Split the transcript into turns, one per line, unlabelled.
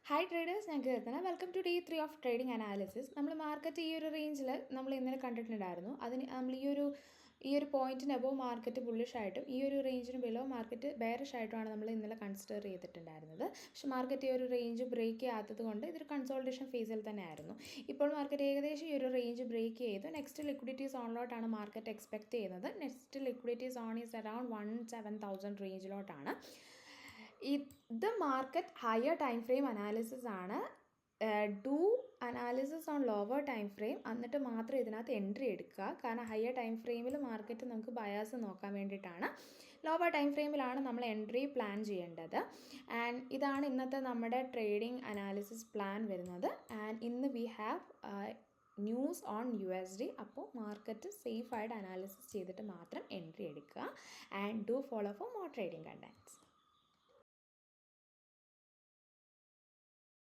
Hi traders, ഞാൻ Keerthana. Welcome to day 3 of trading analysis. നമ്മൾ market ഈ ഒരു റേഞ്ചിൽ നമ്മൾ ഇന്നലെ കണ്ടിട്ടുണ്ടായിരുന്നു. അതിന് നമ്മൾ ഈ ഒരു പോയിന്റിന് അബോവ് മാർക്കറ്റ് ബുള്ളിഷ് ആയിട്ടും ഈ ഒരു റേഞ്ചിന് ബിലോ മാർക്കറ്റ് ബെയറിഷ് ആയിട്ടുമാണ് നമ്മൾ ഇന്നലെ കൺസിഡർ ചെയ്തിട്ടുണ്ടായിരുന്നത്. പക്ഷേ മാർക്കറ്റ് ഈ ഒരു റേഞ്ച് ബ്രേക്ക് ചെയ്യാത്തത് കൊണ്ട് ഇതൊരു കൺസോൾട്ടേഷൻ ഫേസിൽ തന്നെ ആയിരുന്നു. ഇപ്പോൾ മാർക്കറ്റ് ഏകദേശം ഈ ഒരു റേഞ്ച് ബ്രേക്ക് ചെയ്തു. നെക്സ്റ്റ് ലിക്വിഡിറ്റി സോണിലോട്ടാണ് മാർക്കറ്റ് എക്സ്പെക്ട് ചെയ്യുന്നത്. Next liquidity zone is around 17,000 റേഞ്ചിലോട്ടാണ്. ഇത് market higher time frame analysis ആണ്. Do analysis on lower time frame, എന്നിട്ട് മാത്രം ഇതിനകത്ത് എൻട്രി എടുക്കുക. കാരണം ഹയർ ടൈം ഫ്രെയിമിൽ മാർക്കറ്റ് നമുക്ക് ബയാസ് നോക്കാൻ വേണ്ടിയിട്ടാണ്. ലോവർ ടൈം ഫ്രെയിമിലാണ് നമ്മൾ എൻട്രി പ്ലാൻ ചെയ്യേണ്ടത്. ആൻഡ് ഇതാണ് ഇന്നത്തെ നമ്മുടെ ട്രേഡിംഗ് അനാലിസിസ് പ്ലാൻ വരുന്നത്. ആൻഡ് ഇന്ന് we have news on USD. അപ്പോൾ മാർക്കറ്റ് സേഫായിട്ട് അനാലിസിസ് ചെയ്തിട്ട് മാത്രം എൻട്രി എടുക്കുക. And do follow for more trading content.